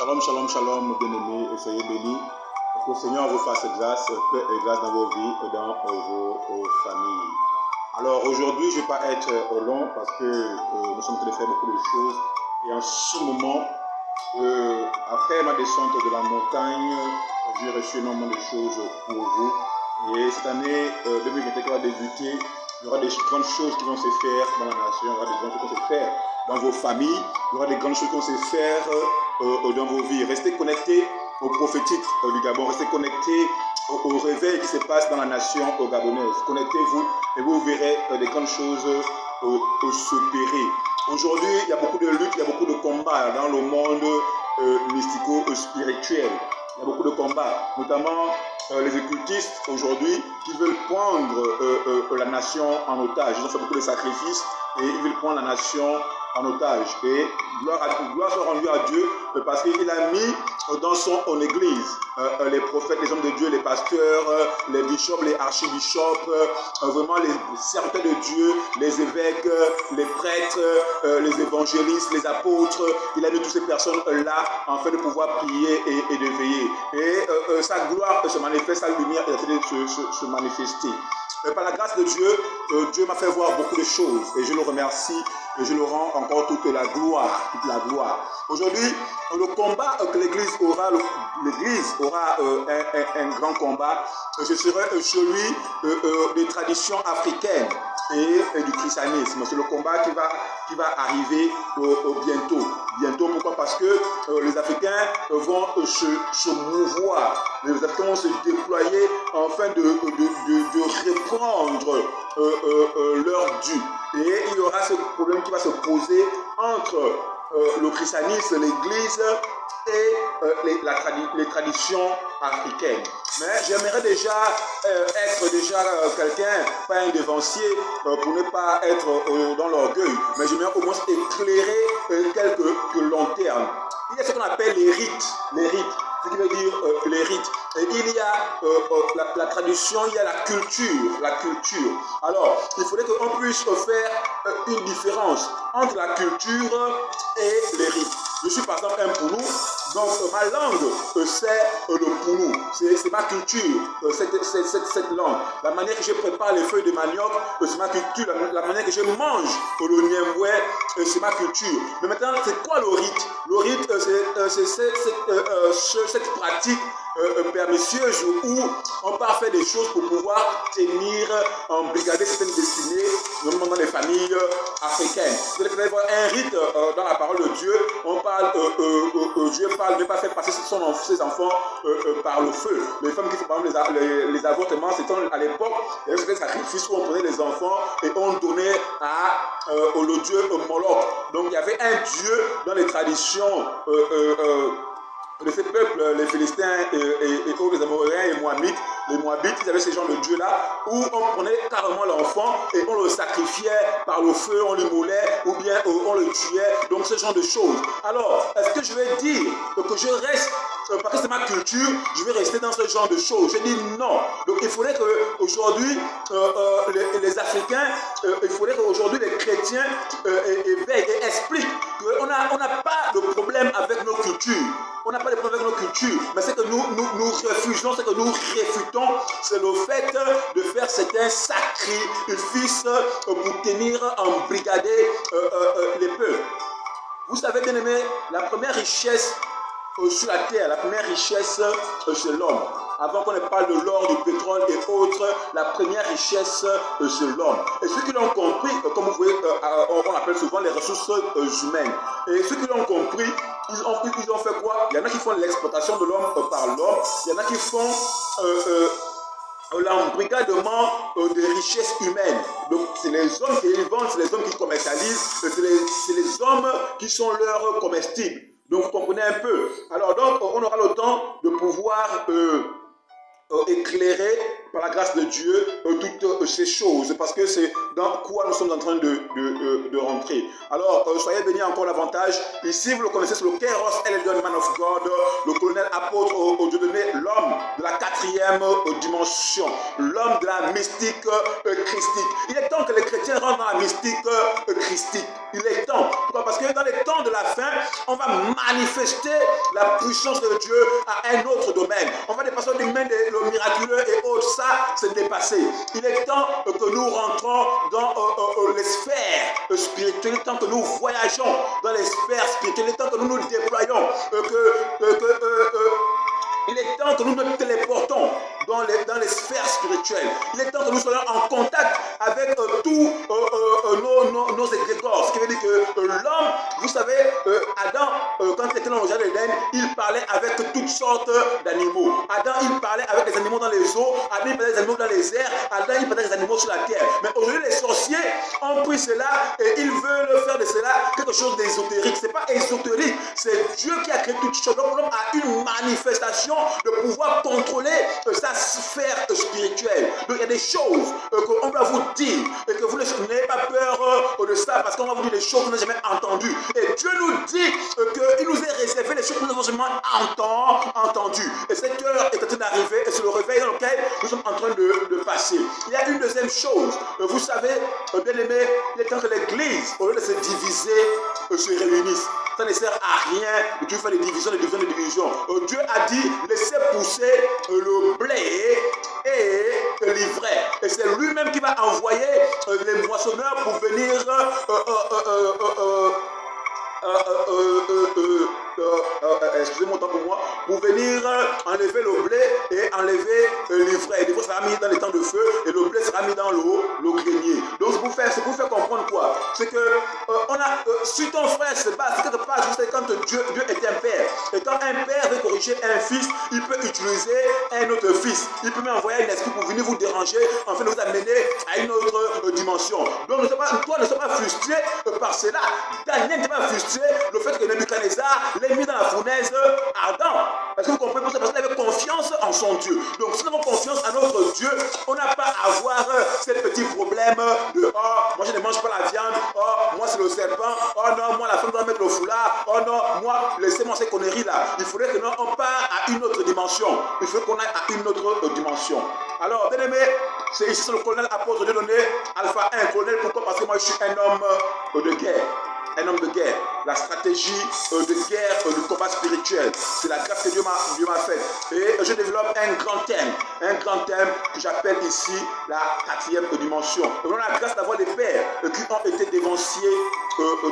Shalom, shalom, shalom, bien-aimés, et soyez bénis. Que le Seigneur vous fasse grâce, paix et grâce dans vos vies et dans vos familles. Alors aujourd'hui, je ne vais pas être long parce que nous sommes en train de faire beaucoup de choses. Et en ce moment, après ma descente de la montagne, j'ai reçu énormément de choses pour vous. Et cette année 2024 qui va débuter, il y aura des grandes choses qui vont se faire dans la nation, il y aura des grandes choses qui vont se faire dans vos familles, il y aura des grandes choses qui vont se faire dans vos vies. Restez connectés au prophétique du Gabon, restez connectés au réveil qui se passe dans la nation gabonaise. Connectez-vous et vous verrez des grandes choses s'opérer. Aujourd'hui, il y a beaucoup de luttes, il y a beaucoup de combats dans le monde mystico-spirituel. Il y a beaucoup de combats, notamment les occultistes aujourd'hui qui veulent prendre la nation en otage. Ils ont fait beaucoup de sacrifices et ils veulent prendre la nation en otage. Et gloire soit rendue à Dieu parce qu'il a mis dans son église les prophètes, les hommes de Dieu, les pasteurs, les bishops, les archibishops, vraiment les serviteurs de Dieu, les évêques, les prêtres, les évangélistes, les apôtres. Il a mis toutes ces personnes-là afin de pouvoir prier et de veiller. Et sa gloire se manifeste, sa lumière est en train de se manifester. Par la grâce de Dieu, Dieu m'a fait voir beaucoup de choses et je le remercie et je le rends encore toute la gloire, Aujourd'hui, le combat que l'Église aura, un grand combat, ce serait celui des traditions africaines et du christianisme. C'est le combat qui va arriver bientôt. Pourquoi? Parce que les Africains vont se mouvoir, les Africains vont se déployer afin de reprendre leur dû. Et il y aura ce problème qui va se poser entre le christianisme, l'Église et les traditions africaines. Mais j'aimerais déjà être quelqu'un, pas un dévancier, pour ne pas être dans l'orgueil, mais j'aimerais au moins éclairer quelques longs termes. Il y a ce qu'on appelle les rites, ce qui veut dire les rites. Et il y a la tradition, il y a la culture. Alors, il faudrait qu'on puisse faire une différence entre la culture et les rites. Je suis par exemple un Pounou, donc ma langue c'est le Pounou, c'est ma culture, cette langue. La manière que je prépare les feuilles de manioc, c'est ma culture. La manière que je mange le niemboué, c'est ma culture. Mais maintenant, c'est quoi le rite? Le rite, c'est cette pratique permisseuse où on peut faire des choses pour pouvoir tenir, embrigader certaines destinées, notamment dans les familles africaines. Vous allez voir un rite dans la parole de Dieu. Dieu parle de ne pas faire passer ses enfants par le feu. Les femmes qui font par exemple les avortements, c'était à l'époque, il y avait des sacrifices où on prenait les enfants et on donnait au dieu Moloch. Donc il y avait un dieu dans les traditions de ces peuples, les Philistins et autres, les Amoréens et les Moabites, ils avaient ces genres de dieux-là où on prenait carrément l'enfant et on le sacrifiait par le feu, on l'immolait ou bien on le tuait, donc ce genre de choses. Alors, est-ce que je vais dire que je reste, parce que c'est ma culture, je vais rester dans ce genre de choses? Je dis non. Donc il faudrait qu'aujourd'hui, les Africains, il faudrait qu'aujourd'hui les chrétiens éveillent et expliquent qu'on n'a pas de problème avec nos cultures. On n'a pas de problème avec nos cultures, mais c'est que nous refusons, c'est que nous réfutons, c'est le fait de faire certains sacrifices pour tenir, embrigader les peuples. Vous savez, bien aimé, la première richesse sur la terre, la première richesse, c'est l'homme. Avant qu'on ne parle de l'or, du pétrole et autres, la première richesse, c'est l'homme. Et ceux qui l'ont compris, comme vous voyez, on appelle souvent les ressources humaines. Et ceux qui l'ont compris, ils ont fait quoi? Il y en a qui font l'exploitation de l'homme par l'homme. Il y en a qui font l'embrigadement des richesses humaines. Donc c'est les hommes qui les vendent, c'est les hommes qui commercialisent, c'est les hommes qui sont leurs comestibles. Donc vous comprenez un peu. Alors donc on aura le temps de pouvoir éclairer par la grâce de Dieu toutes ces choses, parce que c'est dans quoi nous sommes en train de rentrer. Alors, soyez bénis encore davantage. Ici, vous le connaissez, c'est le Kairos Elyon Man of God, le colonel apôtre au Dieu donné, l'homme de la 4e dimension, l'homme de la mystique christique. Il est temps que les chrétiens rentrent dans la mystique christique. Il est temps. Pourquoi? Parce que dans les temps de la fin, on va manifester la puissance de Dieu à un autre domaine. On va dépasser le domaine le miraculeux et autres. Ça, c'est dépassé. Il est temps que nous rentrons dans les sphères spirituelles. Il est temps que nous voyageons dans les sphères spirituelles. Il est temps que nous nous déployons. Il est temps que nous nous téléportons dans les sphères spirituelles. Il est temps que nous soyons en contact avec tous nos égrégores. Ce qui veut dire que l'homme, vous savez, Adam, quand il était dans le jardin d'Éden, il parlait avec toutes sortes d'animaux. Adam, il parlait avec les animaux dans les eaux. Adam, il parlait des animaux dans les airs. Adam, il parlait des animaux sur la terre. Mais aujourd'hui, les sorciers ont pris cela et ils veulent faire de cela quelque chose d'ésotérique. Ce n'est pas ésotérique, c'est Dieu qui a créé toutes choses. Donc l'homme a une manifestation de pouvoir contrôler sa sphère spirituelle. Donc il y a des choses qu'on va vous dire et que vous n'ayez pas peur de ça, parce qu'on va vous dire des choses que vous n'avez jamais entendues. Et Dieu nous dit qu'il nous est réservé des choses que nous n'avons jamais entendues. Et cette heure est en train d'arriver et c'est le réveil dans lequel nous sommes en train de passer. Il y a une deuxième chose. Vous savez, bien aimé, il est temps que l'Église, au lieu de se diviser, se réunisse. Ça ne sert à rien de faire des divisions, des divisions, des divisions. Dieu a dit, laissez pousser le blé et l'ivraie. Et c'est lui-même qui va envoyer les moissonneurs pour venir excusez-moi autant pour moi, pour venir enlever le blé et enlever l'ivraie. L'ivraie sera mis dans les temps de feu et le blé sera mis dans le grenier. Donc c'est pour faire comprendre quoi? C'est que si ton frère se bat, c'est quelque part, c'est quand Dieu est un père. Et quand un père veut corriger un fils, il peut utiliser un autre fils. Il peut même envoyer un esprit pour venir vous déranger, afin de vous amener à une autre dimension. Donc toi ne sois pas frustré par cela. Daniel n'était pas frustré le fait que Nebuchadnezzar l'ait mis dans la fournaise ardente. Est-ce que vous comprenez? Parce qu'il avait confiance en son Dieu. Donc si nous avons confiance en notre Dieu, on n'a pas à avoir ces petits problèmes de « Oh, moi je ne mange pas la viande. Oh, moi c'est le serpent. Oh non, moi la femme doit mettre le foulard. Oh non, moi laissez-moi ces conneries-là. » Il faudrait que nous on part à une autre dimension. Il faut qu'on aille à une autre dimension. Alors, bien aimé, c'est ici le colonel apôtre Dieu donné Alpha 1. Colonel, pourquoi? Parce que moi je suis un homme de guerre. Un homme de guerre. La stratégie de guerre, du combat spirituel, c'est la grâce que Dieu m'a faite. Et je développe un grand thème que j'appelle ici la 4e dimension. Nous avons la grâce d'avoir des pères qui ont été dévanciés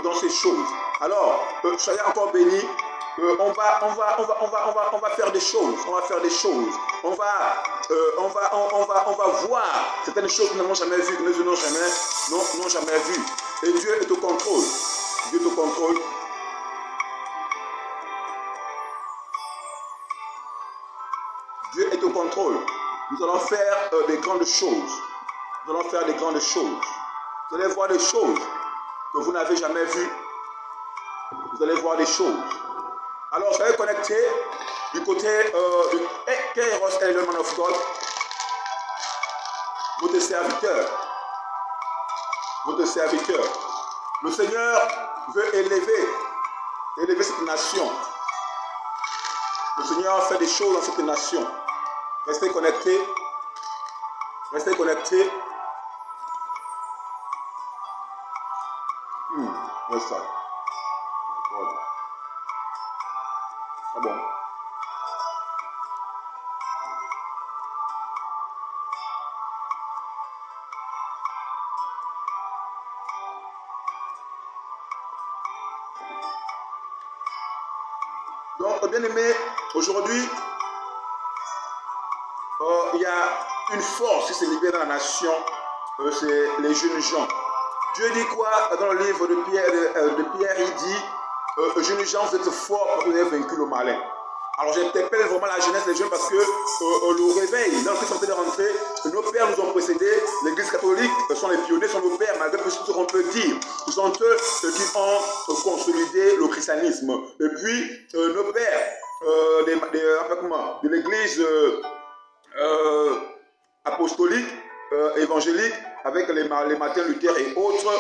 dans ces choses. Alors, soyez encore bénis. On va faire des choses. On va faire des choses. On va voir certaines choses que nous n'avons jamais vues, que nous n'avons jamais vues. Et Dieu est au contrôle. Dieu est au contrôle. Dieu est au contrôle. Nous allons faire des grandes choses. Nous allons faire des grandes choses. Vous allez voir des choses que vous n'avez jamais vues. Vous allez voir des choses. Alors, soyez connectés du côté de Kairos Elyon Man of God. Votre serviteur. Votre serviteur. Le Seigneur veut élever cette nation. Le Seigneur fait des choses dans cette nation. Restez connectés. Restez connectés. Ouais, ça. Voilà. Ah bon. Donc, bien aimé, aujourd'hui, il y a une force qui s'est libérée dans la nation, c'est les jeunes gens. Dieu dit quoi dans le livre de Pierre, il dit, jeunes gens, vous êtes forts parce que vous avez vaincu le malin. Alors j'interpelle vraiment la jeunesse des jeunes parce que le réveil, dans lequel ils sont en train de rentrer, nos pères nous ont précédés, l'église catholique sont les pionniers, sont nos pères, malgré tout ce qu'on peut dire. Ce sont eux qui ont consolidé le christianisme. Et puis nos pères de l'église apostolique, évangélique, avec les Martin Luther et autres,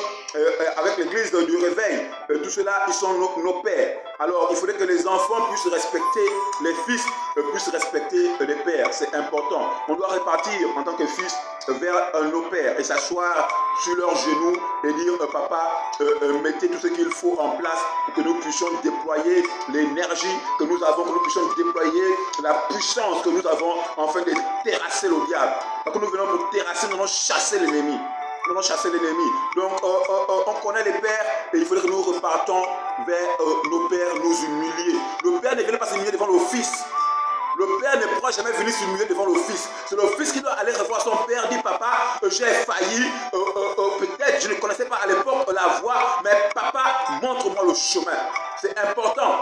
avec l'église du réveil. Tout cela, ils sont nos pères. Alors, il faudrait que les enfants puissent respecter les fils, puissent respecter les pères. C'est important. On doit répartir en tant que fils vers nos pères et s'asseoir sur leurs genoux et dire papa, mettez tout ce qu'il faut en place pour que nous puissions déployer l'énergie que nous avons, que nous puissions déployer la puissance que nous avons afin de terrasser le diable. Quand nous venons pour terrasser, nous allons chasser l'ennemi. Nous allons chasser l'ennemi. Donc, on connaît les pères et il faudrait que nous repartons vers nos pères, nous humilier. Le père ne vient pas s'humilier devant le fils. Le père ne pourra jamais venir s'humilier devant le fils. C'est le fils qui doit aller revoir son père, dire papa, j'ai failli, peut-être je ne connaissais pas à l'époque la voie, mais papa, montre-moi le chemin. C'est important.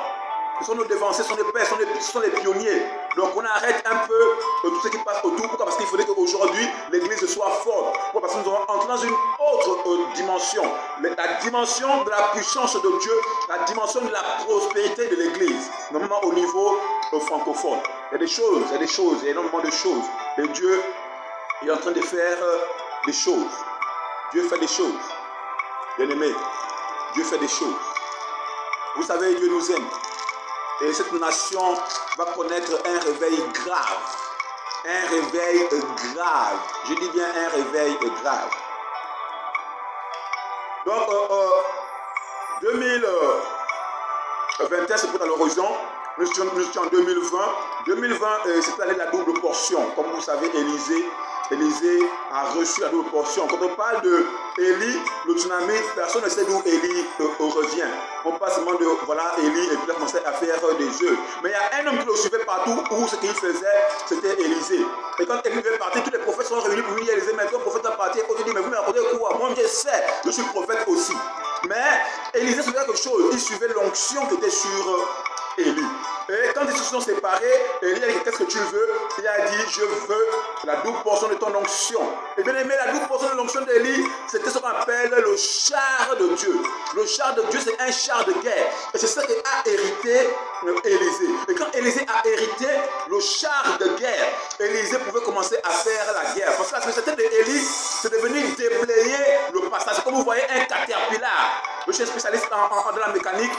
Ce sont nos défenseurs, ce sont les pères, ce sont les pionniers. Donc on arrête un peu tout ce qui passe autour. Pourquoi? Parce qu'il faudrait qu'aujourd'hui l'église soit forte. Pourquoi? Parce que nous allons entrer dans une autre dimension. La dimension de la puissance de Dieu, la dimension de la prospérité de l'église. Normalement au niveau francophone. Il y a des choses, il y a énormément de choses. Et Dieu est en train de faire des choses. Dieu fait des choses. Bien aimé, Dieu fait des choses. Vous savez, Dieu nous aime. Et cette nation va connaître un réveil grave. Un réveil grave. Je dis bien un réveil grave. Donc, 2021, c'est pour à l'horizon. Nous sommes en 2020. 2020, c'est l'année de la double portion. Comme vous savez, Élisée a reçu la double portion. Quand on parle de Élie, le tsunami, personne ne sait d'où Élie revient. On parle seulement de, voilà, Élie, et puis il a commencé à faire des œufs. Mais il y a un homme qui le suivait partout, où ce qu'il faisait, c'était Élisée. Et quand Élie est parti, tous les prophètes sont réunis pour venir Élisée. Maintenant, le prophète est parti, on dit, mais vous me racontez quoi? Moi, je sais, je suis prophète aussi. Mais Élisée suivait quelque chose, il suivait l'onction qui était sur Élie. Et quand ils se sont séparés, Élie a dit, qu'est-ce que tu veux? Il a dit, je veux la double portion de ton onction. Et bien aimé, la double portion de l'onction d'Élie, c'était ce qu'on appelle le char de Dieu. Le char de Dieu, c'est un char de guerre. Et c'est ça qu'a hérité Élisée. Et quand Élisée a hérité le char de guerre, Élisée pouvait commencer à faire la guerre. Parce que la spécialité d'Élie, c'est de venir déblayer le passage. C'est comme vous voyez un caterpillar. Je suis spécialiste dans la mécanique.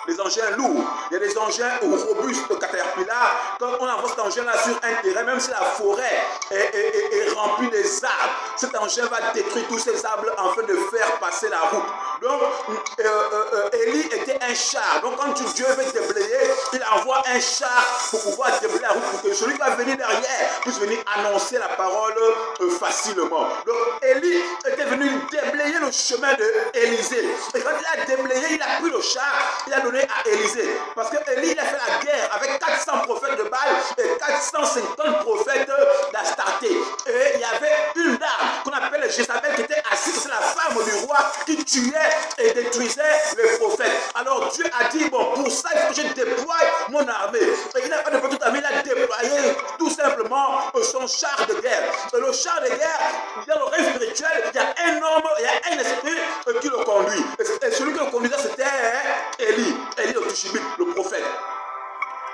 Les engins lourds, il y a des engins robustes de Caterpillar. Quand on envoie cet engin-là sur un terrain, même si la forêt est remplie des arbres, cet engin va détruire tous ces arbres afin de faire passer la route. Donc, Élie était un char. Donc, quand Dieu veut déblayer, il envoie un char pour pouvoir déblayer la route, pour que celui qui va venir derrière puisse venir annoncer la parole facilement. Donc, Élie était venu déblayer le chemin d'Élisée. Et quand il a déblayé, il a pris le char, il a donné à Élisée. Parce que Élie a fait la guerre avec 400 prophètes de Baal et 450 prophètes d'Astarté. Et il y avait une dame qu'on appelle Jézabel qui était assise, c'est la femme du roi qui tuait et détruisait les prophètes. Alors Dieu a dit, bon, pour ça, il faut que je déploie mon armée. Et il n'a pas de petite armée, il a déployé tout simplement son char de guerre. Et le char de guerre, dans le rêve spirituel, il y a un homme, il y a un esprit qui le conduit. Et celui qui le conduisait, c'était Élie le Tishibite, le prophète.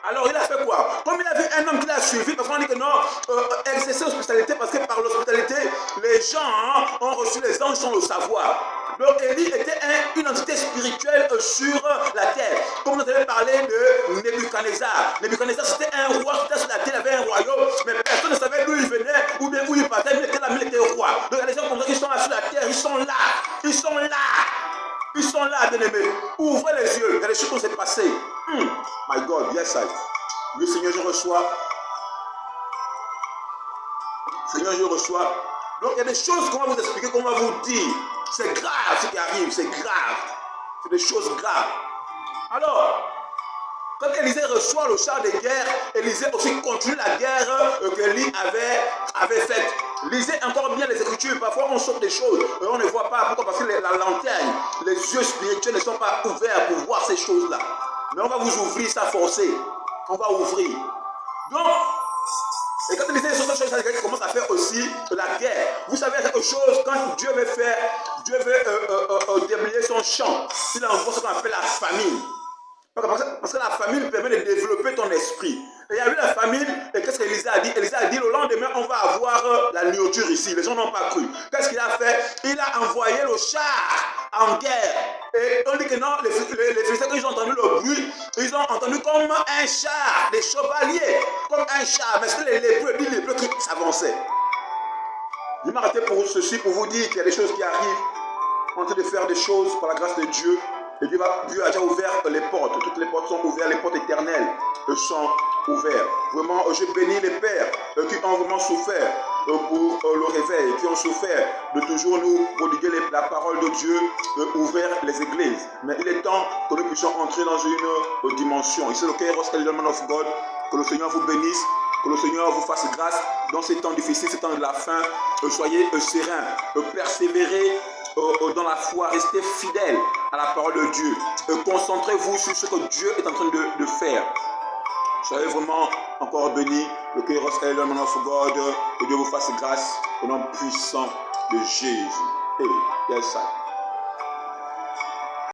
Alors il a fait quoi? Comme il a vu un homme qui l'a suivi, parce qu'on dit que non, exercer l'hospitalité, parce que par l'hospitalité, les gens ont reçu les anges sans le savoir. Donc Élie était une entité spirituelle sur la terre. Comme vous avez parlé de Nebuchadnezzar. Nebuchadnezzar c'était un roi qui était sur la terre, il avait un royaume, mais personne ne savait d'où il venait, ou bien où il partait, il était là, mais il était roi. Donc il y a des gens comme ça qui sont là sur la terre, ils sont là. Ils sont là, bien-aimés. Ouvrez les yeux. Il y a des choses qui s'est passées. My God, yes, I. Oui, Seigneur, je reçois. Seigneur, je reçois. Donc, il y a des choses qu'on va vous expliquer, qu'on va vous dire. C'est grave ce qui arrive, c'est grave. C'est des choses graves. Alors, quand Élisée reçoit le char de guerre, Élisée aussi continue la guerre qu'Élie avait faite. Lisez encore bien les Écritures. Parfois, on saute des choses et on ne voit pas. Pourquoi? Parce que la lanterne, les yeux spirituels ne sont pas ouverts pour voir ces choses-là. Mais on va vous ouvrir ça forcé. On va ouvrir. Donc, et quand Élisée sur cette chose, il commence à faire aussi la guerre. Vous savez quelque chose, quand Dieu veut déblayer son champ, il envoie ce qu'on appelle la famine. Parce que la famine permet de développer ton esprit. Et il y a eu la famine. Et qu'est-ce qu'Élisée a dit? Élisée a dit, le lendemain, on va avoir la nourriture ici. Les gens n'ont pas cru. Qu'est-ce qu'il a fait? Il a envoyé le char en guerre. Et on dit que non, les Philistins, quand ils ont entendu le bruit, ils ont entendu comme un char, des chevaliers, comme un char. Mais c'était les lépreux qui s'avançaient. Je m'arrêtais pour ceci, pour vous dire qu'il y a des choses qui arrivent. On est en train de faire des choses par la grâce de Dieu. Et Dieu a déjà ouvert les portes. Toutes les portes sont ouvertes. Les portes éternelles sont ouvertes. Vraiment, je bénis les pères qui ont vraiment souffert pour le réveil, qui ont souffert de toujours nous prodiguer la parole de Dieu, ouvrir les églises. Mais il est temps que nous puissions entrer dans une dimension. Ici, le Kairos Element of God. Que le Seigneur vous bénisse. Que le Seigneur vous fasse grâce dans ces temps difficiles, ces temps de la fin. Soyez sereins, persévérez dans la foi, restez fidèles à la parole de Dieu. Concentrez-vous sur ce que Dieu est en train de faire. Soyez vraiment encore bénis. Le Kairos Element of God. Que Dieu vous fasse grâce au nom puissant de Jésus. Yes, sir.